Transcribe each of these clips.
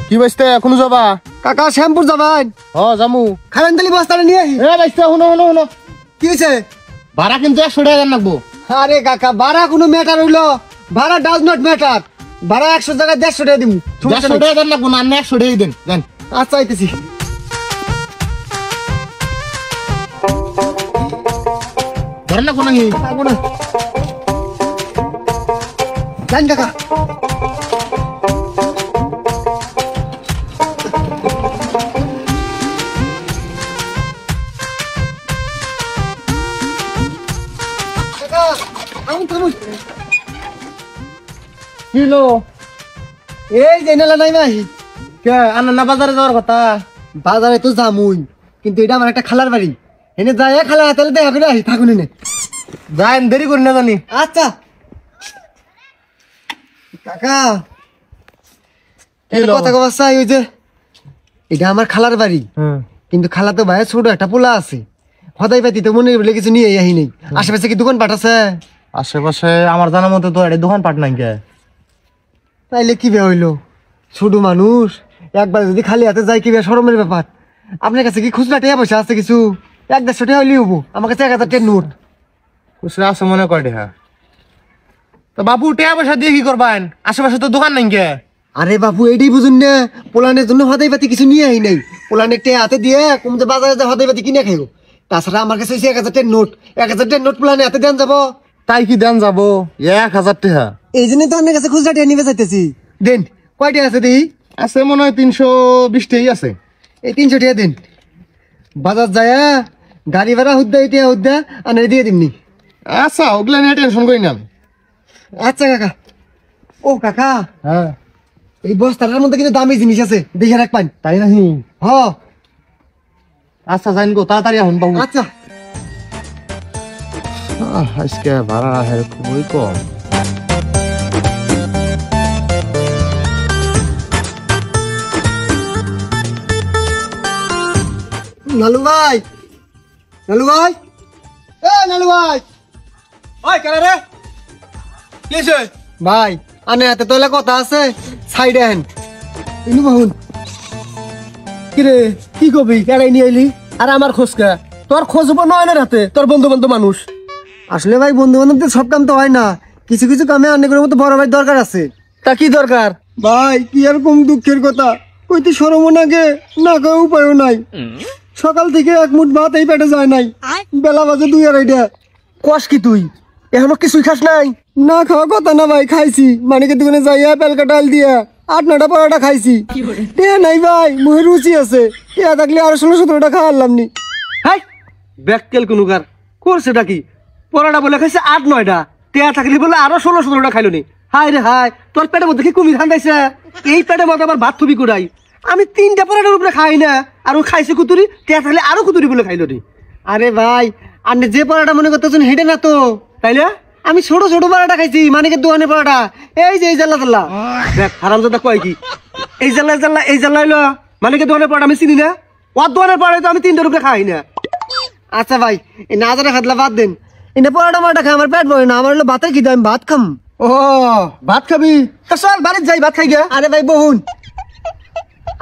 কি বাইস্তে এখনো যাবা? কাকা শ্যামপুর যাবেন? যামু। খাবেন তালি বস্তাটা নিয়ে আহি। বাইস্তে শুনো কি হয়েছে? ভাড়া কিন্তু 100 টাকা দেন লাগবো। আরে কাকা ভাড়া কোনো ম্যাটার হইলো? ভাড়া ডাজ নট ম্যাটার। ভাড়া 100 টাকায় 150 টাকা দিমু। 100 টাকা দেন লাগবো না, 100 টাকাই দেন। দেন। আচ্ছা আইতেছি। ধরেন না কোনো কি? জান কাকা। কিলো এই যে নেলা নাই ভাই। কে আনন্দ বাজারে যাওয়ার কথা? বাজারে তো যামুই, কিন্তু এটা আমার একটা খালার বাড়ি। এনে যাই খালা তাহলে দেখা করে আহি, থাকুন এনে। যাই দেরি করি না জানি। আচ্ছা কাকা একটা কথা কবার চাই, ওই যে এটা আমার খালার বাড়ি, কিন্তু খালা তো ভাই ছোট একটা পোলা আছে। হদাই পাতি তো মনে বলে কিছু নিয়ে আহি নেই। আশেপাশে কি দোকান পাঠাছে? আশেপাশে আমার জানার মতো তো একটা দোকান পাট নাই। কে তাইলে কি বে হইলো? ছোট মানুষ একবার যদি খালি হাতে যাই, কি বে শরমের ব্যাপার। আপনার কাছে কি খুচরা টাকা পয়সা আছে কিছু? 150 টাকা হইলেই হবো। আমার কাছে 1000 টাকার নোট খুচরা আছে মনে করে। হ্যাঁ তো বাবু টাকা পয়সা দিয়ে কি করবেন? আশেপাশে তো দোকান নাই। কে আরে বাবু এইটাই বুঝুন না, পোলানের জন্য হদাই পাতি কিছু নিয়ে আই নাই। পোলানের টাকা হাতে দিয়ে কমতে বাজারে যা হদাই পাতি কিনে খাইব। তাছাড়া আমার কাছে 1000 টাকার নোট, 1000 টাকার নোট পোলানের হাতে দেন যাবো। তাই কি দেন যাবো 1000 টাকা? এই জন্যই তো আপনার কাছে খুচরা টাকা নিবে চাইতেছি। দেন কয়টা আছে দেখি? আছে মনে হয় 320 টাকাই আছে। এই 300 টাকা দিন। বাজার যায় গাড়ি ভাড়া হুদ্দা এটা হুদ্দা আনে দিয়ে দিমনি। আচ্ছা ওগুলা নিয়ে টেনশন করি না। আচ্ছা কাকা। ও কাকা, হ্যাঁ এই বস্তাটার মধ্যে কিন্তু দামি জিনিস আছে, দেখে রাখবেন। তাই নাকি? হ আচ্ছা জান গো, তাড়াতাড়ি এখন বাবু। আচ্ছা। আজকে ভাড়া খুবই কম। নালু ভাই, নালু ভাই, এ নালু ভাই। ওই কেন রে? কি হইছে? ভাই আনে হাতে তোলা কথা আছে, সাইডে হেন ইনু বহুন। কিরে কি কবি? কেড়াই নিয়ে আইলি? আর আমার খোঁজকা তোর খোঁজ হবো নয় না রাতে, তোর বন্ধু বান্ধব মানুষ। আসলে ভাই বন্ধু বান্ধবদের সব কাম তো হয় না, কিছু কিছু কামে অনেকের মতো বড় ভাই দরকার আছে। তা কি দরকার? ভাই কি আর কম দুঃখের কথা, কইতে শরমও নাগে না কয় উপায়ও নাই। সকাল থেকে এক মুঠ ভাত এই পেটে যায় নাই, বেলা বাজে 2-2:30। কস কি তুই এখনো কিছুই খাস নাই? না খাওয়া কথা না ভাই, খাইছি মানিকের দোকানে যাইয়া পেলকা ডাল দিয়া 8-9টা পরোটা খাইছি। টেয়া নাই ভাই, মুখে রুচি আছে, টেয়া থাকলে আরো 16-17টা খাওয়ালাম নি। হাই ব্যাককেল কোনুকার করছেটা কি? পরাটা বলে খাইছে 8-9টা, টেয়া থাকলে বলে আরো 16-17টা খাইলো নি। হাই রে হাই, তোর পেটের মধ্যে কি কুমির খান্দাইছে? এই পেটের মধ্যে আবার ভাত থবি কুড়াই। আমি 3টা পরাটার উপরে খাই না, আর ও খাইছে কুতুরি, টেয়া থাকলে আরো কুতুরি বলে খাইলো নি। আরে ভাই আপনি যে পরোটা মনে করতেছেন হেঁটে না তো, তাইলে আমি ছোট ছোট পরোটা খাইছি, মানিকের দোকানে পরোটা। এই যে এই জাল্লা জাল্লা দেখ হারামজাদা কয় কি? এই জাল্লা হইলো মালিকের দোকানের পরোটা আমি চিনি না। ওর দোকানের পরোটা তো আমি 3টার উপরে খাই না। আচ্ছা ভাই এই নাজারা খাতলা বাদ দেন, এনে পরোটা মরোটা খাই আমার পেট ভরে না, আমার হলো ভাতের খিদে, আমি ভাত খাম। ও ভাত খাবি? তা চল বাড়িতে যাই ভাত খাই গে। আরে ভাই বহুন,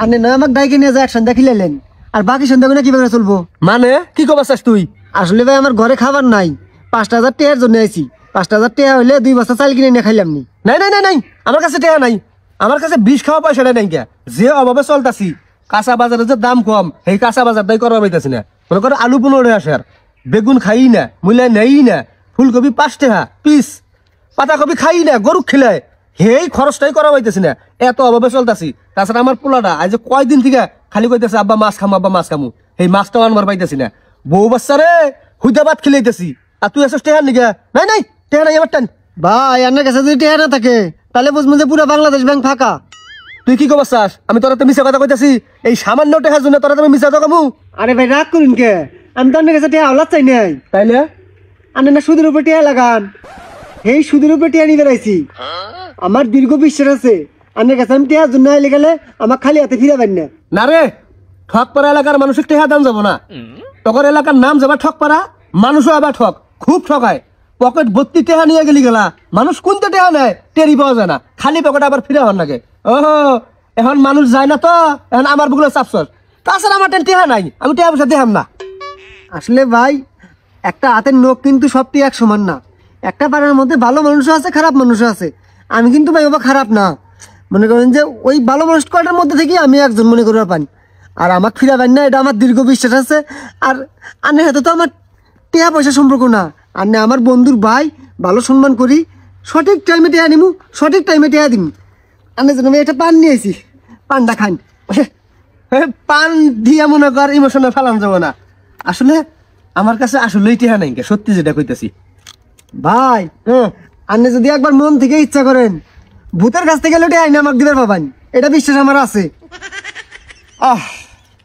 আপনি না আমাকে ডাইকে নিয়ে যায় এক সন্ধ্যা খিলাইলেন, আর বাকি সন্ধ্যাগুলো কিভাবে চলবো? মানে কি কবার চাস তুই? আসলে ভাই আমার ঘরে খাবার নাই, 5,000 টাকার জন্য আইছি। 5,000 টাকা হইলে 2 বস্তা চাল কিনে নিয়ে খাইলাম নি। নাই নাই নাই নাই, আমার কাছে টাকা নাই। আমার কাছে 20 খাওয়া পয়সাটা নাই। কে যে অভাবে চলতাছি, কাঁচা বাজারের যে দাম কম, সেই কাঁচা বাজার তাই করবা পাইতাছি না। মনে করো আলু 15 টাকা শেয়ার, বেগুন খাই না, মূলা নেই না, ফুলকপি 5 টাকা পিস, পাতাকপি খাই না, গরু খিলায়, সেই খরচটাই করা পাইতেছি না। এত অভাবে চলতাছি। তাছাড়া আমার পোলাটা আজ কয়দিন থেকে খালি কইতেছে আব্বা মাছ খামু, আব্বা মাছ খামু, সেই মাছটাও আনবার পাইতেছি না। বউ বাচ্চা রে হুইদা ভাত খিলাইতেছি, আর তুই আসছ টেহার নিগা? নাই নাই টেহা নাই আমার টান। ভাই আপনার কাছে যদি টাকা না থাকে তাহলে বুঝবো যে পুরো বাংলাদেশ ব্যাংক ফাঁকা। তুই কি কবার চাস? আমি তোরা তো মিশা কথা কইতাছি, এই সামান্য টেহার জন্য তোরা তুমি মিশা কথা কামু? আরে ভাই রাগ করুন কে, আমি তো আপনার কাছে টাকা হলার চাই নাই। তাইলে আপনি না সুদের উপর টাকা লাগান, এই সুদের উপর টাকা নিয়ে বেড়াইছি। আমার দীর্ঘ বিশ্বাস আছে আপনার কাছে আমি টাকার জন্য আইলে গেলে আমার খালি হাতে ফিরাবেন না। না রে, ঠকপাড়া এলাকার মানুষের টেহা দাম যাবো না, তখন এলাকার নাম যাবা ঠকপাড়া, মানুষও আবার ঠক, খুব ঠকায়। পকেট ভর্তি টেহা নিয়ে গেলি গেলা মানুষ কোনটা টেহা নেয় টেরি পাওয়া যায় না খালি পকেট আবার ফিরে হওয়ার লাগে ওহো এখন মানুষ যায় না তো এখন আমার বুকলে চাপছস তাছাড়া আমার টেহা নাই আমি টেহা পয়সা দেখাম না আসলে ভাই একটা হাতের নখ কিন্তু সবটি এক সমান না, একটা পাড়ার মধ্যে ভালো মানুষও আছে খারাপ মানুষও আছে। আমি কিন্তু ভাই বাবা খারাপ না, মনে করেন যে ওই ভালো মানুষ কয়টার মধ্যে থেকে আমি একজন মনে করবার পানি। আর আমাকে ফিরাবেন না এটা আমার দীর্ঘ বিশ্বাস আছে। আর আন্নের হাতে তো আমার টেহা পয়সা সম্পর্ক না, আন্নে আমার বন্ধুর ভাই, ভালো সম্মান করি, সঠিক টাইমে টেহা নিমু, সঠিক টাইমে টেহা দিমু। আন্নের জন্য আমি একটা পান নিয়েছি, পানটা খান। পান দিয়া মনে কর ইমোশনে ফেলান যাবো না, আসলে আমার কাছে আসলেই টেহা নাই সত্যি যেটা কইতেছি ভাই। আপনি যদি একবার মন থেকে ইচ্ছা করেন ভূতের কাছ থেকে লুটে আইনা আমাকে দিবার পাবেন, এটা বিশ্বাস আমার আছে।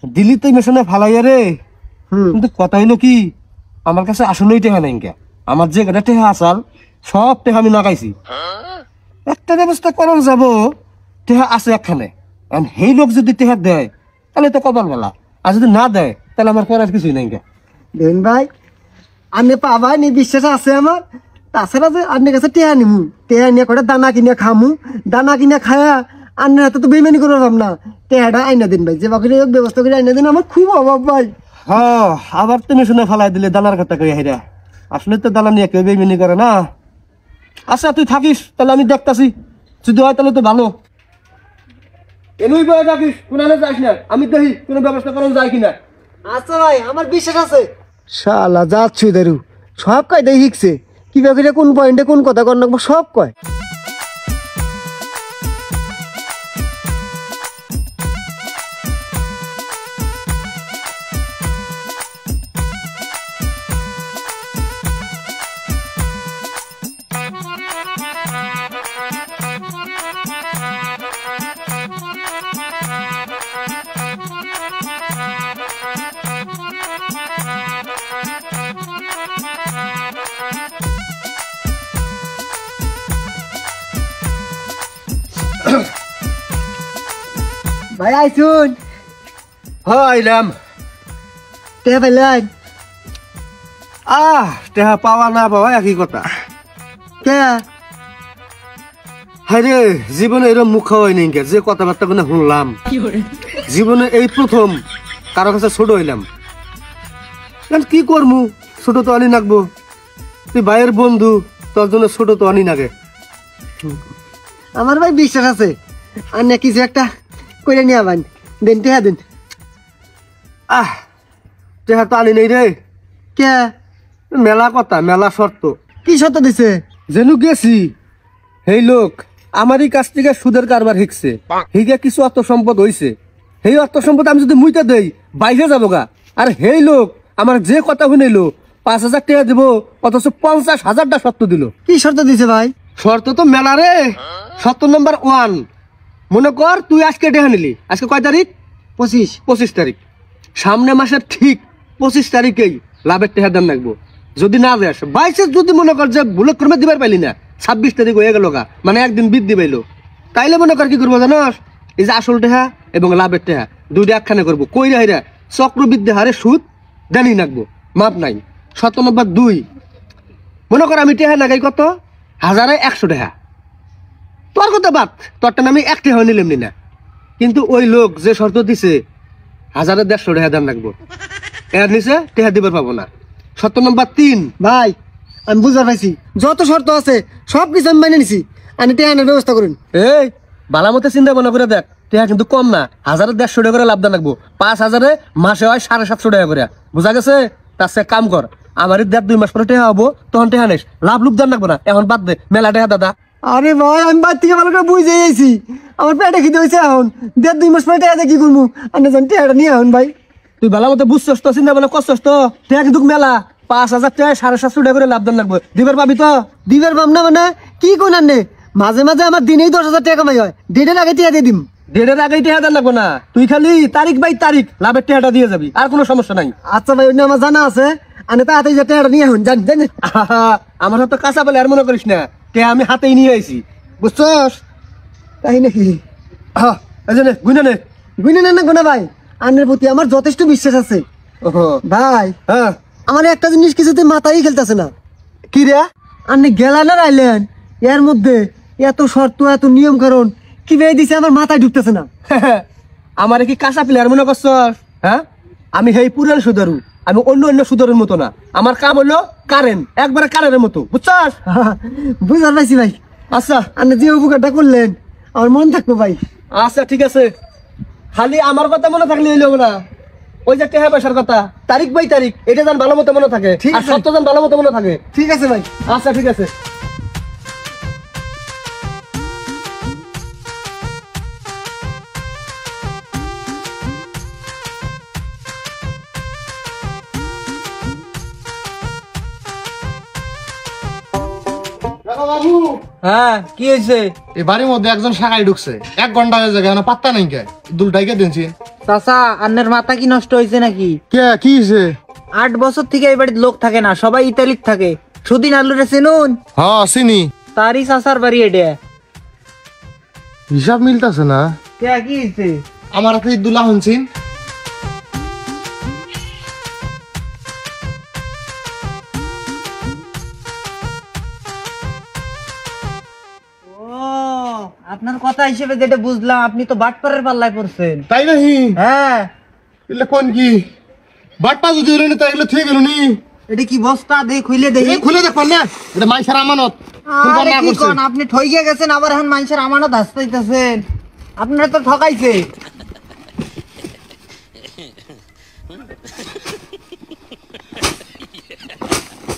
দিলি তো ইমোশনে ফালাইয়া রে, কিন্তু কথা হইলো কি আমার কাছে আসলেই টেহা নাই আমার যে কটা টেহা আসাল সব টেহা আমি নাগাইছি। একটা ব্যবস্থা করার যাব, টেহা আছে একখানে, সেই লোক যদি টেহা দেয় তাহলে তো কপাল বেলা, আর যদি না দেয় তাহলে আমার করার কিছুই নাই দেন ভাই, আপনি পাবেন এই বিশ্বাস আছে আমার। তাছাড়া যে আপনার কাছে টেহা নিমু, টেহা নিয়ে কটা দানা কিনে খামু, দানা কিনে খায়া আপনার হাতে তো বেমানি করে পাব না। টেহাটা আইনা দিন ভাই, যে বাকি ব্যবস্থা করে আইনা দিন, আমার খুব অভাব ভাই। হ্যাঁ আবার তুমি শুনে ফেলাই দিলে দানার কথা কই হেরা, আসলে তো দানা নিয়ে কেউ বেমানি করে না। আচ্ছা তুই থাকিস তাহলে আমি দেখতাছি, যদি হয় তাহলে তো ভালো। এনুই বয়ে থাকিস, কোনালে যাস না, আমি দেখি কোনো ব্যবস্থা করানো যায় কিনা। আচ্ছা ভাই, আমার বিশ্বাস আছে। শালা যাচ্ছি দারু, সব কায়দাই শিখছে, কিভাবে কোন পয়েন্টে কোন কথা কর নাকবো সব কয়। ভাই আইসুন, হয় রাম। টেহা পাইলেন? টেহা পাওয়া না পাওয়া একই কথা। কে হ্যাঁ রে, জীবনে এরকম মুখ হয় নাই, যে কথাবার্তা কোনো শুনলাম জীবনে এই প্রথম কারো কাছে ছোট হইলাম। কি করমু, ছোট তো আনি নাকবো, তুই ভাইয়ের বন্ধু, তোর জন্য ছোট তো আনি নাগে। আমার ভাই বিশ্বাস আছে, আর না কিছু একটা করে নিয়ে আবান। দেন টেহা দেন। টেহা তো আনি নেই রে। কে মেলা কথা, মেলা শর্ত। কি শর্ত দিছে? যেন গেছি সেই লোক আমারই কাছ থেকে সুদের কারবার শিখছে, হিগে কিছু অর্থ সম্পদ হইছে, সেই অর্থ সম্পদ আমি যদি মুইতে দেই বাইরে যাবো গা। আর সেই লোক আমার যে কথা শুনাইলো 5,000 টাকা দিব, অথচ 50,000টা শর্ত দিল। কি শর্ত দিছে ভাই? শর্ত তো মেলা রে। শর্ত নম্বর 1, মনে কর তুই আজকে টাকা নিলি, আজকে কয় তারিখ? 25 তারিখ। সামনে মাসের ঠিক 25 তারিখেই লাভের টাকা দাম রাখবো। যদি না যাস, বাইশে যদি মনে কর যে ভুল ক্রমে দিবার পাইলি না, 26 তারিখ হয়ে গেল গা, মানে একদিন বৃদ্ধি পাইলো, তাইলে মনে কর কি করবো জানোস? এই যে আসল টাকা এবং লাভের টাকা দুইটা একখানে করবো, কইরা হাইরা চক্রবৃদ্ধি হারে সুদ দেনি নাকবো, মাপ নাই। শর্ত নম্বর 2, মনে কর আমি টাকা লাগাই কত? 1,100 টাকা। তোর কথা বাদ, তোরটা আমি 1 টাকা নিলাম না, কিন্তু ওই লোক যে শর্ত দিছে 1,150 টাকা দাম রাখবো, এর নিচে টাকা দিবার পাবো না। শর্ত নম্বর 3, ভাই আমি বুঝতে পারছি, যত শর্ত আছে সব কিছু আমি মেনে নিছি, আমি টেহানের ব্যবস্থা করুন। এই বালা মতো চিন্তা ভাবনা করে দেখ, টাকা কিন্তু কম না, 1,150 টাকা করে লাভ দাম রাখবো, 5,000-এ মাসে হয় 750 টাকা করে, বুঝা গেছে? তার সে কাম কর, আমার 1.5-2 মাস পরে টাকা হবো, তখন টাকা নেস, লাভ লুপ দাম রাখবো না, এখন বাদ দে মেলা টাকা দাদা। আরে ভাই আমি বাদ থেকে ভালো করে বুঝে গেছি, আমার পেটে খিদে হয়েছে, এখন 1.5-2 মাস পরে টেহাতে কি করবো, আপনি জান টেহাটা নিয়ে এখন ভাই। তুই ভালো মতো বুঝছস তো, চিন্তা ভাবনা করছস তো, টাকা কিন্তু মেলা, 5,000 টাকা 750 টাকা করে লাভ দাম রাখবো, দিবার পাবি তো? দিবার ভাবনা মানে কি কোন আনে, মাঝে মাঝে আমার দিনেই 10,000 টাকা কামাই হয়, ডেটের আগে টিয়া দিয়ে দিম। ডেটের আগেই টাকা দাম রাখবো না, তুই খালি তারিখ বাই তারিখ লাভের টাকাটা দিয়ে যাবি, আর কোনো সমস্যা নাই। আচ্ছা ভাই, ওই আমার জানা আছে, আমি তাড়াতাড়ি যে টাকাটা নিয়ে এখন জান জানি। আমার হাতে কাঁচা পেলে আর মনে করিস না, কে আমি হাতেই নিয়ে আইছি, বুঝছস? তাই নাকি? গুনে নে। বুঝলেন না গোনা ভাই, আন্নের প্রতি আমার যথেষ্ট বিশ্বাস আছে। ওহো, ভাই হ্যাঁ আমার একটা জিনিস কিছুতে মাথায় খেলতেছে না। কি রে? আপনি গেলেন আর আইলেন, এর মধ্যে এত শর্ত এত নিয়ম কারণ কি বেয়ে দিছে আমার মাথায় ঢুকতেছে না। আমার কি কাঁচা প্লেয়ার মনে করছ? হ্যাঁ, আমি সেই পুরান সুদারু, আমি অন্য অন্য সুদারের মতো না। আমার কাম হলো কারেন্ট, একবারে কারেন্টের মতো, বুঝছস? বুঝতে পারছি ভাই। আচ্ছা আপনি যে উপকারটা করলেন আমার মন থাকবে ভাই। আচ্ছা ঠিক আছে, খালি আমার কথা মনে থাকলে হইলো না, ওই যে টেহা পয়সার কথা, তারিখ বাই তারিখ এটা যেন ভালো মতো মনে থাকে, ঠিক আর আছে। সত্য যেন ভালো মতো মনে থাকে। ঠিক আছে ভাই। আচ্ছা ঠিক আছে। বাবু, হ্যাঁ কি হয়েছে? এই বাড়ির মধ্যে একজন শাখায় ঢুকছে, 1 ঘন্টা হয়ে যায়, এখন পাত্তা নাই কে? দুলটাইকে দিনছি। চাচা, আন্নের মাথা কি নষ্ট হয়েছে নাকি? কে কি হয়েছে? 8 বছর থেকে এই বাড়িতে লোক থাকে না, সবাই ইতালিত থাকে। সুদিন আলুরে চিনুন? হ্যাঁ চিনি। তারই চাচার বাড়ি এটা। হিসাব মিলতেছে না। কে কি হয়েছে? আমার হাতে দুলা শুনছিন। ও, আপনার কথা হিসেবে যেটা বুঝলাম, আপনি তো বাটপাড়ের পাল্লায় পড়ছেন। তাই নাহি? হ্যাঁ। এলে কোন কি বাটপা যদি হইলো নি তাই এগুলো ঠিক গেল নি। এটা কি বস্তা? দেখ খুলে দেখি। এই খুলে দেখবেন না, এটা মাইসার আমানত। খুলবার আরে না কি করছে। কোন, আপনি ঠইকে গেছেন, আবার এখন মানুষের আমানত হাসতেইতেছেন। আপনারা তো ঠকাইছে।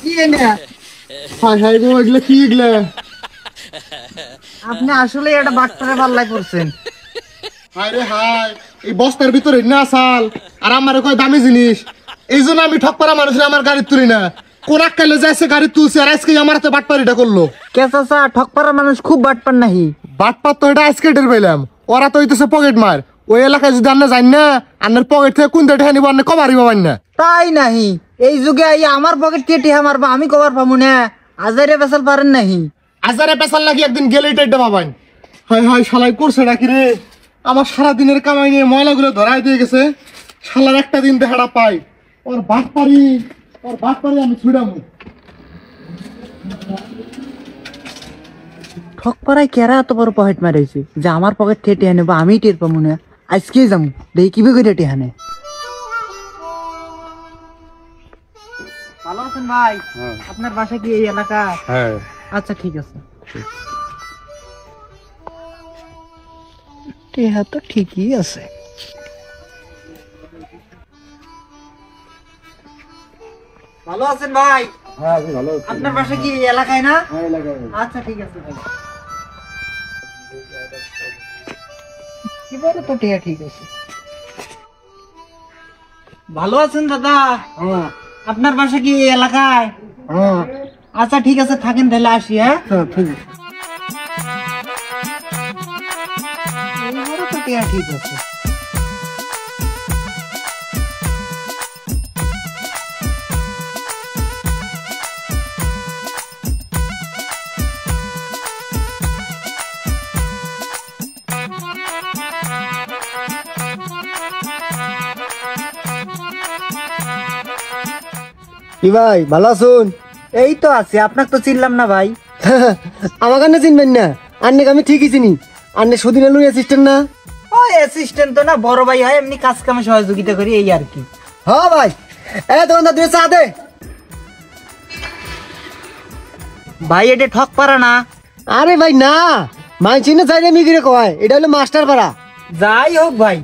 কি এনে? হাই হাই গো, এগুলো কি এগুলো? আপনি আসলে এটা বাটপাড়ের পাল্লায় পড়ছেন। হাই রে হাই, এই বস্তার ভিতরে না চাল আর আমার কয় দামি জিনিস। এই জন্য আমি ঠক করা মানুষ আমার গাড়ি তুলি না। কোন আক্কালে যাইছে গাড়ি তুলছে আর আজকে আমার হাতে বাটপারিটা করলো। কে চাচা, ঠকপাড়ার মানুষ খুব বাটপার নাহি? বাটপার তো এটা আজকে টের পাইলাম। ওরা তো হইতেছে পকেট মার। ওই এলাকায় যদি আন্না যাই না, আন্নার পকেট থেকে কোন দেটে নিব আন্না কবারই পাবেন না। তাই নাহি? এই যুগে আইয়া আমার পকেট কেটে মারবা, আমি কবার পাবো না? আজারে বেসাল পারেন নাহি? আজারে পেশাল নাকি একদিন গেলেই টাইটা পাবেন। হাই হাই শালাই করছে নাকি রে? আমার সারাদিনের কামাই নিয়ে ময়লাগুলো ধরাই দিয়ে গেছে। শালার একটা দিন দেখাটা পাই। ওর বাটপারি আমি ছুড়ামু। ঠকপাড়ায় কেরা এত বড় পকেট মারাইছে যে আমার পকেট ঠেটে আনে বা আমি টের পাবো না? আজকেই যাবো, দেখি কিভাবে করে টেটে আনে। ভালো আছেন ভাই? আপনার বাসা কি এই এলাকা? হ্যাঁ আচ্ছা ঠিক আছে। টেহা তো ঠিকই আছে। ভালো আছেন ভাই? হ্যাঁ ভালো। আপনার বাসা কি এই এলাকায় না? আচ্ছা ঠিক আছে ভাই। এবারে তো টেহা ঠিক আছে। ভালো আছেন দাদা? আপনার বাসা কি এই এলাকায়? আচ্ছা ঠিক আছে, থাকেন তাহলে, আসি। হ্যাঁ ঠিক আছে। এবারে তো টেহা ঠিক আছে। কি ভাই ভালো আছুন? এই তো আছে, আপনাকে তো চিনলাম না ভাই। আমার কাছে চিনবেন না, আন্নেকে আমি ঠিকই চিনি। আন্নে সুদিন এলু অ্যাসিস্ট্যান্ট না? ওই অ্যাসিস্ট্যান্ট তো না, বড় ভাই হয়, এমনি কাজ কামে সহযোগিতা করি, এই আর কি। হ্যাঁ ভাই। দোকানদার দুই চা দে। ভাই এটা ঠক পারা না? আরে ভাই না, মানছি না চাইলে মিগিরে কয় এটা হলো মাস্টার পাড়া। যাই হোক ভাই,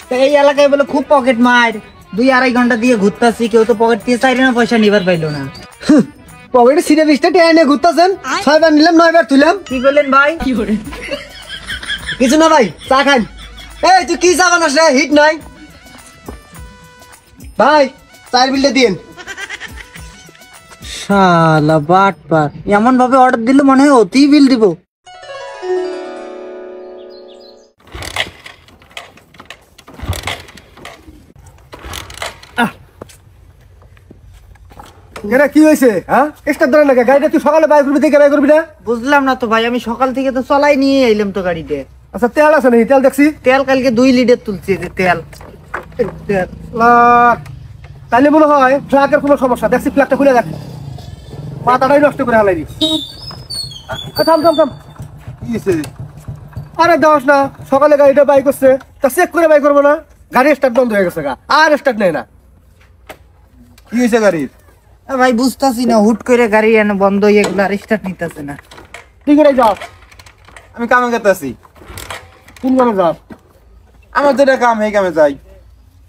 তো এই এলাকায় বলে খুব পকেট মার। 2-2.5 ঘন্টা দিয়ে ঘুরতাছি, কেউ তো পকেট দিয়ে চাইলে না পয়সা নিবার পাইলো না। পকেটে সিটে বিশটা টেনে নিয়ে ঘুরতেছেন, 6বার নিলাম 9বার তুললাম। কি বললেন ভাই? কিছু না ভাই, চা খান। এই তুই কি চা বানাস রে? হিট নাই ভাই, চার বিলটা দিন। শালা বাটপার, এমন ভাবে অর্ডার দিল মনে হয় অতি বিল দিব। এটা কি হয়েছে? হ্যাঁ, এক্সট্রা ধরে না, গাড়িটা তুই সকালে বাই করবি, দেখে বাই করবি না? বুঝলাম না তো ভাই, আমি সকাল থেকে তো চলাই নিয়ে এলাম তো গাড়িতে। আচ্ছা তেল আছে নাকি? তেল দেখছি। তেল কালকে 2 লিটার তুলছি, এই যে তেল। তাইলে মনে হয় ট্রাকের কোনো সমস্যা, দেখছি ফ্ল্যাগটা খুলে দেখ। মাথাটাই নষ্ট করে হালাইনি। থাম থাম থাম, কি হয়েছে? আরে দোষ না, সকালে গাড়িটা বাই করছে, তা চেক করে বাই করবো না? গাড়ি স্টার্ট বন্ধ হয়ে গেছে গা, আর স্টার্ট নেই না। কি হয়েছে গাড়ির? ভাই বুঝতাছি না, হুট করে গাড়ি এনে বন্ধ হয়ে গেল আর স্টার্ট নিতেছে না। ঠিক আছে যাও, আমি কামে গেতেছি। কোন কামে যাও? আমার যেটা কাম এই কামে যাই।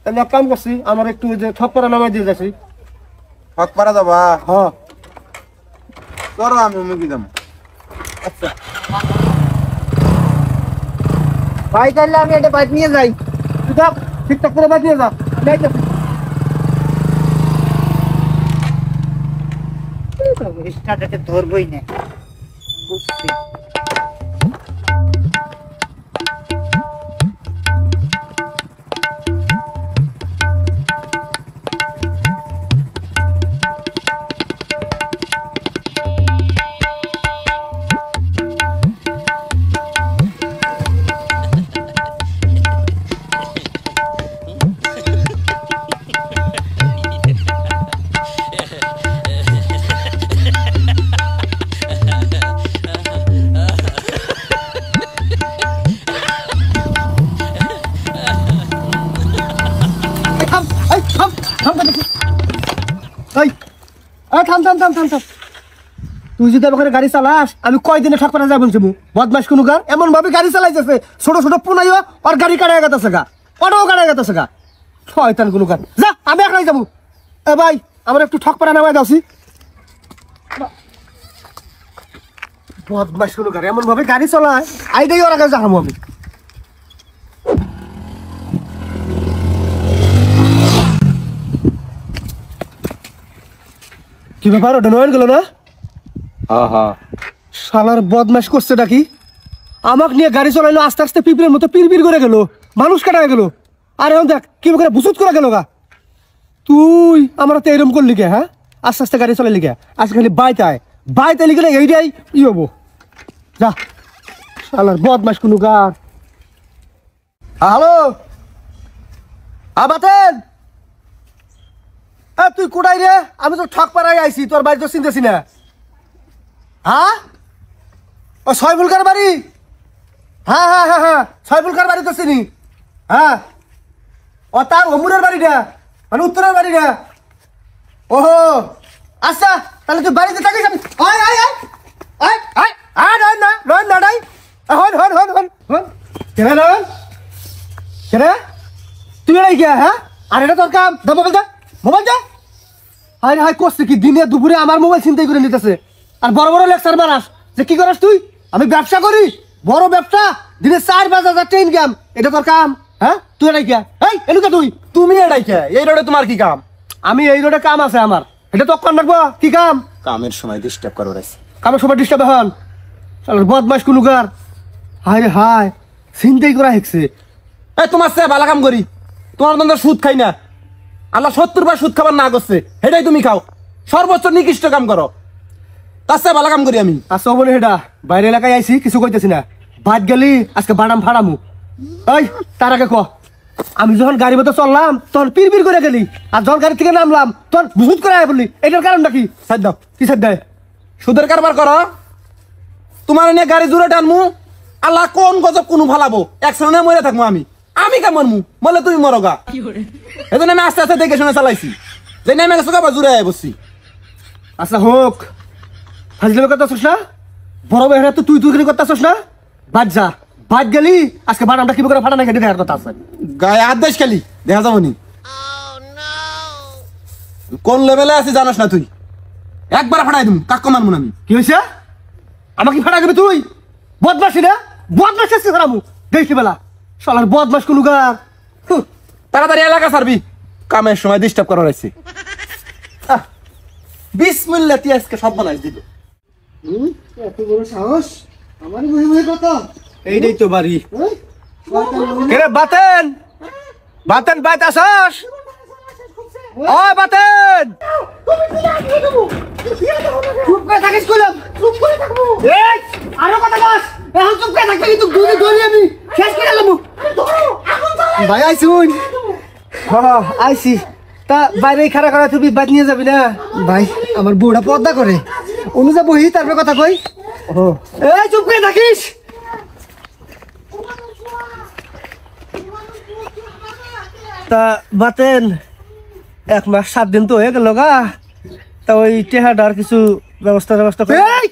তাহলে এক কাম করছি, আমার একটু ওই যে ঠকপাড়া নামাই দিয়ে যাচ্ছি। হক পারা যাবা? হ্যাঁ করো, আমি মুখি যাম। আচ্ছা, ভাই তাহলে আমি এটা বাইক নিয়ে যাই। তুই থাক, ঠিকঠাক করে বাই দিয়ে যা, যাইতেছি। স্টার্ট ধরবই না, বুঝছি। এই থাম, এই থাম, থাম থাম, এই, এই থাম থাম থাম থাম থাম। তুই যদি আমার গাড়ি চালাস, আমি কয়দিনে ঠকপাড়া যাই বলছি? বদমাস কোনো গান এমন ভাবে গাড়ি চালাইতেছে, ছোট ছোট পুনাইও আর গাড়ি কাটাই গেছে গা, অটো কাটাই গেছে গা, শয়তান কোনো গান। যা, আমি একলাই যাবো। এ ভাই, আমার একটু ঠকপাড়া নামাই দাওছি। বদমাস কোনো গান এমন ভাবে গাড়ি চালায়, আইডাই ওর আগে যাবো আমি। কি ব্যাপার, ওটা নয়ন গেল না? শালার বদমাশ করছে নাকি? আমাকে নিয়ে গাড়ি চালাইলো, আস্তে আস্তে পিঁপড়ের মতো পিড় করে গেল, মানুষ কাটা গেল। আর এখন দেখ কি করে বুসুত করে গেল গা। তুই আমার তো এরম করলি কে? হ্যাঁ, আস্তে আস্তে গাড়ি চালাইলি কে? আজকে খালি বাইতে লিখে এইটাই ই হবো। যা, শালার বদমাশ কোনো গার। হ্যালো, আবাতেন, তুই কোথায় রে? আমি তো ঠক পাড়াই আইছি, তোর বাড়ি তো চিনতেছি না। হ্যাঁ, ও ছয়ফুলকার বাড়ি? হ্যাঁ হ্যাঁ হ্যাঁ হ্যাঁ, ছয়ফুলকার বাড়ি তো চিনি। হ্যাঁ, ও তার অমুরের বাড়িটা, মানে উত্তরের বাড়িটা। ওহো, আচ্ছা, তাহলে তুই বাড়িতে থাকিস। আমি আয় আয় আয় আয় আয় আয়, নয় না নয় না নাই, হন হন হন হন হন। কেনা নয় কেনা, তুই এড়াই গিয়া? হ্যাঁ, আর এটা তোর কাম? দা মোবাইল দা, মোবাইল দা। হায় হায়, করছে কি দিনে দুপুরে আমার মোবাইল চিন্তাই করে নিতেছে, আর বড় বড় লেকচার মারাস যে কি করাস তুই? আমি ব্যবসা করি, বড় ব্যবসা, দিনে 4,000 ট্রেন কাম, এটা তোর কাম? হ্যাঁ, তুই এটাই কে? এই এলুকা তুমি এটাই কে? এই রোডে তোমার কি কাম? আমি এই রোডে কাম আছে আমার, এটা তো কর রাখবো। কি কাম? কামের সময় ডিস্টার্ব করো রাইছে। কামের সময় ডিস্টার্ব হন? শালার বদমাশ কুলুকার। হায় রে হায়, চিন্তাই করা হেকছে। এই তোমার চেয়ে ভালো কাম করি, তোমার তো সুদ খাই না। আল্লাহ 70 সুদ খাবার না করছে, সেটাই তুমি খাও। সর্বোচ্চ নিকৃষ্ট কাম করো, তার চেয়ে ভালো কাম করি আমি। আচ্ছা বলে হেডা, বাইরে এলাকায় আইছি, কিছু কইতেছি না। বাদ গেলি আজকে বাদাম ফাড়ামু। এই তার আগে ক, আমি যখন গাড়ি মতো চললাম তখন পিড় করে গেলি, আর যখন গাড়ি থেকে নামলাম তখন ভুত করে আয় বললি, এটার কারণটা কি? সাইড দাও। কি সাইড দেয়? সুদের কারবার করো, তোমার নিয়ে গাড়ি জুড়ে টানমু, আল্লাহ কোন গজব কোনো ফালাবো, একসাথে মরে থাকবো আমি। আমি কে মরমু, বলে তুমি মরগা। এই জন্য আমি আস্তে আস্তে দেখে শুনে চালাইছি, যে নেমে গেছো আবার জুড়ে আয় বসছি। আচ্ছা হোক, ফাজলামি করতেছিস না? বড় বেহরা তো তুই করে করতেছিস না? বাদ যা, বাদ গেলি আজকে বাদামটা কি করে ফাটা না কেটে দেওয়ার কথা আছে। গায়ে হাত দেশ খালি দেখা যাবো নি। কোন লেভেলে আছি জানাস না তুই? একবার ফাটাই দিম, কাক মারমু না আমি। কি হয়েছে? আমাকে ফাটা দিবি তুই? বদমাসি না, বদমাস আসছে খারাপু দেখি বেলা, শালার বদমাস কোন গার। তাড়াতাড়ি এলাকা ছাড়বি, কামের সময় ডিস্টার্ব করা রয়েছে। বিসমিল্লাহ, তুই আজকে সব বানাই দিল। এত বড় সাহস, আমার বই বই কথা। এইটাই তো বাড়ি। কেরে বাতেন, বাতেন বাইতে আসস? ও বাতেন, চুপ করে থাকিস কইলাম, চুপ করে থাকবো। এই আরো কথা বস, এখন চুপ করে থাকবি কিন্তু দুই ধরে আমি শেষ করে দেব। ভাই আইসুন। হ্যাঁ আইসি, তা বাইরে খাড়া করা তুই বাদ নিয়ে যাবি না? ভাই আমার বউটা পর্দা করে, অনুজা বহি তারপরে কথা কই। এই চুপ করে থাকিস। তা বাতেন 1 মাস 7 দিন তো হয়ে গেল গা, তা ওই টেহাডার কিছু ব্যবস্থা করে। এই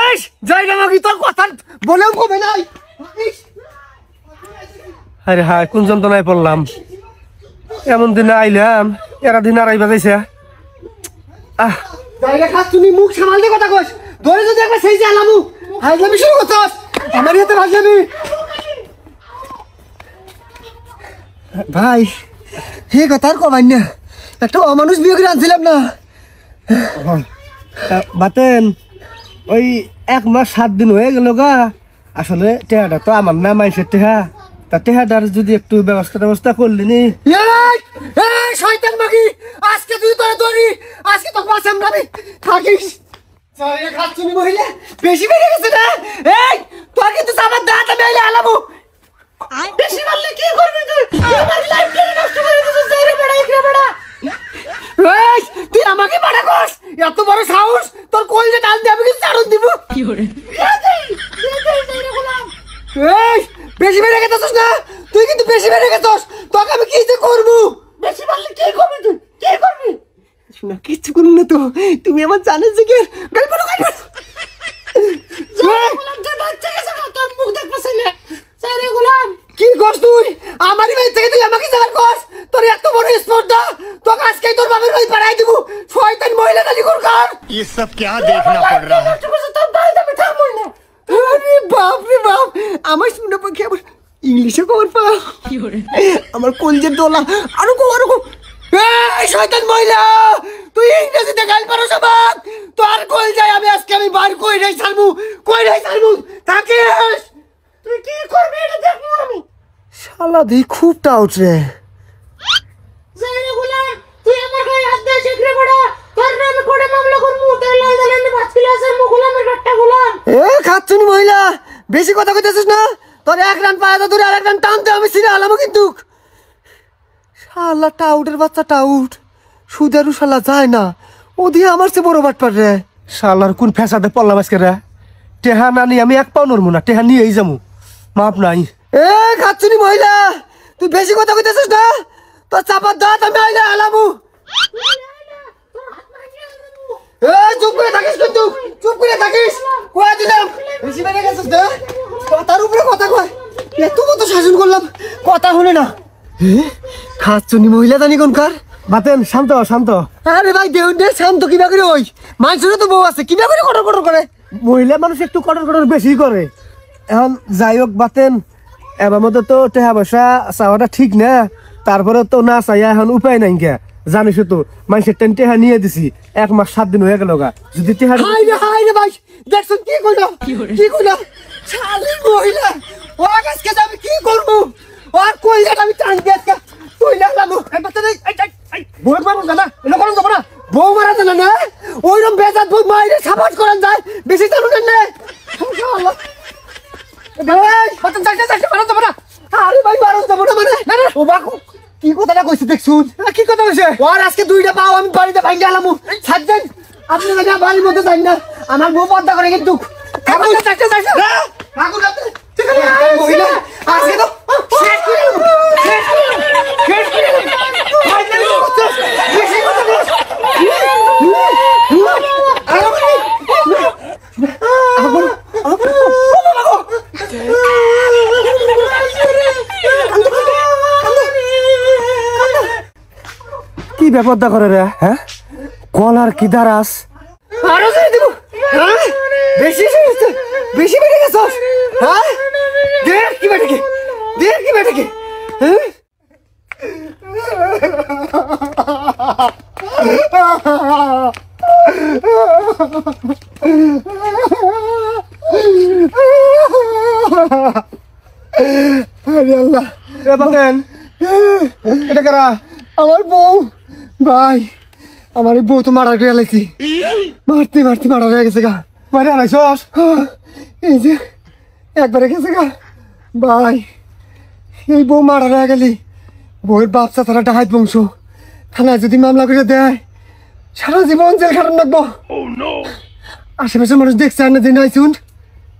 এই যাই না নাকি তোর কথা বলেও কমে নাই। আরে হায় কোন যন্ত্রণায় পড়লাম, এমন দিনে আইলাম এরা দিন আড়াই বাজাইছে। জায়গা খাস তুমি মুখ সামাল দিয়ে কথা কইস, ধরে যদি একবার সেই যে আলামু হাজলামি শুরু করছস আমার হাতে হাজলামি। ভাই হে কথা আর কমাই না, একটা অমানুষ বিয়ে করে আনছিলাম না। বাতেন ওই 1 মাস 7 দিন হয়ে গেল গা, আসলে টেহাডা তো আমার না মাইসের টেহা, তা টেহাডার যদি একটু ব্যবস্থা করলি নি। এই এই শয়তান মাগি, আজকে তুই তোরে ধরি, আজকে তো বাঁচাম না আমি, থাকিস। জায়গা খাস তুমি মহিলা, বেশি বেড়ে গেছে না। এই তোর কিন্তু আমার দাঁত আমি আইলে আলামু, বেশি মারলে কি করবি তুই? আমার লাইফটা নষ্ট করে দিছিস। জায়গা বড়া ইকরা বড়া। এই তুই আমাকে বাড়া কস, এত বড় সাহস তোর কই যে ডাল দিয়ে আমি কি চারণ দিব? কি করে এই বেশি বেড়ে গেছস না, তুই কিন্তু বেশি বেড়ে গেছস। তোকে আমি কি যে করবো? বেশি মারলে কি করবি তুই? কি করবি? না কিছু করুন না তো, তুমি আমার জানেন যে কি গল্প কি করছ তুই? আমারই বাড়ি থেকে তুই আমাকে যাওয়ার কস, তোর এত বড় স্পর্ধা, তোকে আজকে তোর বাবার বাড়ি পাঠাই দিব। শয়তান মহিলা দালি করকার। ये सब क्या देखना पड़ रहा है? আরে বাপ রে বাপ, আমার শুনে পক্ষে আবার ইংলিশে খবর পা আমার কলজের দোলা। আরো কো আরো কো। এই শয়তান মহিলা, তুই ইংরেজিতে গাল পারো সবাক, তোর কল যায় আমি আজকে আমি বার কই রে ছাড়বো, থাকিস। তুই কি করবি এটা দেখবো আমি। শালা দি খুব টাউট রে। তুই আমার গায়ে হাত দিয়ে শিখরে পড়া, তোর নামে কোড়ে মামলা করমু, তোর লাই দালানে বাছকিলা আছে মুগুলামের বাট্টা গুলাম। এ খাচ্ছুনি মহিলা, বেশি কথা কইতেছিস না, তোর 1 রান পায় তো তুই আরেক রান টানতে আমি সিরে আলামু কিন্তু। শালা টাউটের বাচ্চা টাউট, সুদারু শালা যায় না, ও দিয়ে আমার চেয়ে বড় বাট পার রে। শালার কোন ফেসাতে পড়লাম আজকে রে, টেহা না নি আমি 1 পাও নড়বো না, টেহা নিয়েই যাবো, মাপ নাই। এ খাচ্ছুনি মহিলা, তুই বেশি কথা কইতেছিস না, তোর চাপার দাঁত আমি আইলে আলামু। এ চুপ করে থাকিস কিন্তু, চুপ করে থাকিস, কয়া দিলাম। বেশি বেড়ে গেছিস না, কথার উপরে কথা কয়, এত কত শাসন করলাম, কথা শুনে না। খাচ্ছুনি মহিলা জানি কোনকার। বাতেন শান্ত। আরে ভাই দেউন দে শান্ত কিবা করে ওই মানুষেরও তো বউ আছে, কিবা করে কটর করে। মহিলা মানুষ একটু কটর বেশি করে। এখন যাই হোক বাতেন, এবার মতো তো টেহা পয়সা চাওয়াটা ঠিক না, তারপরে তো না চাইয়া এখন উপায় নাই কে, জানিস তো মানুষের টেহা নিয়ে দিছি, 1 মাস 7 দিন হয়ে গেল গা, যদি টেহা হাই রে ভাই, দেখছুন কি কইলো শালি মহিলা, ও আজকে আমি কি করবো, আর কইলা আমি টান দিয়ে আজকে তুই লাগলাম। বউ মারুন না, এটা করুন যাবো না। বউ মারা জানা না, ওইরকম বেজাত বউ মাইরে সাবাস করেন যায়, বেশি জানুন না। আরে ভাই মারুন যাবো না মানে, ও বাকু কি কথাটা কইছে দেখছুন? কি কথা হয়েছে? ওর আজকে 2টা পাও আমি বাড়িতে ভাঙে আলামু, ছাড়ছেন আপনি না বাড়ির মধ্যে যাই না, আমার বউ পর্দা করে কিন্তু। মহিলা আজকে তো শেষ করে দেবো, শেষ করে দেবো। বেশি কথা বলিস। কি ব্যাপারটা করে রে, হ্যাঁ কলার কি দারাস? আরো ছেড়ে দিব, হ্যাঁ বেশি বেশি বেড়ে গেছস, হ্যাঁ দেখ কি বেটে হ্যাঁ। আরে আল্লাহ, এ বাতেন এটা কারা? আমার বউ ভাই, আমার এই বউ তো মারা গিয়ে লাইছি, মারতে মারা হয়ে গেছে গা। মারে আনাইছস? এই যে একবারে গেছে গা ভাই, এই বউ মারা হয়ে গেলি, বউয়ের বাচ্চা তারা ডাহাত বংশ, থানায় যদি মামলা করে দেয় সারা জীবন জেল খাটান লাগবো। আশেপাশের মানুষ দেখছে আর না যে নাই শুন।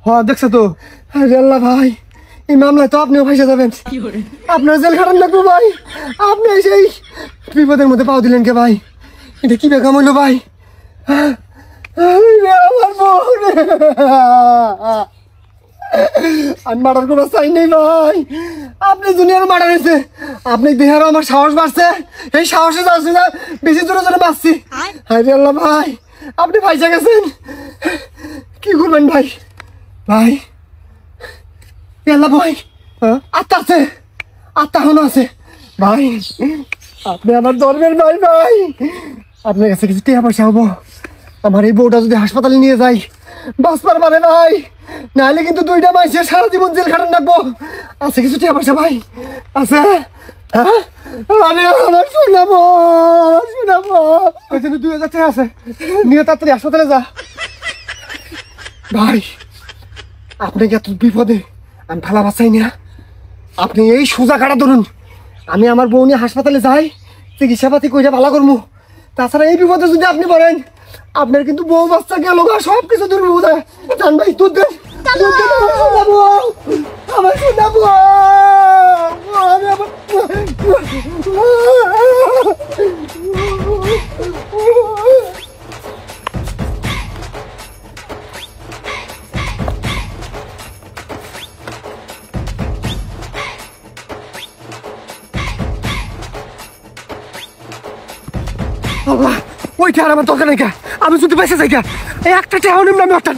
হ দেখছো তো। আরে আল্লাহ ভাই, এই মামলায় তো আপনিও ফাঁসে যাবেন। আপনার জেল খাটান লাগবো ভাই। আপনি সেই বিপদের মধ্যে পাও দিলেন কে ভাই? এটা কি বেকাম হইলো ভাই? আমার বোন, আমি মার্ডার করার চাই নেই ভাই। আপনি দুনিয়ার মার্ডার হয়েছে, আপনি দেহারও আমার সাহস বাড়ছে। এই সাহসে যাচ্ছি না, বেশি জোরে জোরে বাঁচছি। আরে আল্লাহ ভাই, আপনি ফাইসা গেছেন, কি করবেন ভাই? ভাই আল্লাহ ভাই, আত্মা আছে, আত্মা এখনো আছে ভাই। আপনি আমার ধর্মের ভাই। ভাই আপনার কাছে কিছু টাকা পয়সা হবো? আমার এই বউটা যদি হাসপাতালে নিয়ে যাই বাঁচবার পারে ভাই, নাহলে কিন্তু 2টা মাসে সারা জীবন জেল খাটান রাখবো। আছে কিছু টাকা পয়সা ভাই? আছে? হ্যাঁ, আরে আমার শোনাবো, শোনাবো। ওই জন্য 2000 টাকা আছে, নিয়ে তাড়াতাড়ি হাসপাতালে যা। ভাই আপনি কি এত বিপদে? আমি ভালো বাঁচাই না। আপনি এই সোজা কাটা ধরুন, আমি আমার বউ নিয়ে হাসপাতালে যাই, চিকিৎসাপাতি কইরা ভালো করবো। তাছাড়া এই বিপদে যদি আপনি বলেন, আপনার কিন্তু বউ বাচ্চা গেল সব কিছু দূর বোঝা। জান ভাই দুধ দেন, দুধ দেন, আমার শোনাবো, আল্লাহ, ওই টাকা আমার দরকার নেই কে। আমি যদি বেঁচে যাই কে, এই একটা টাকা নিলাম, একটা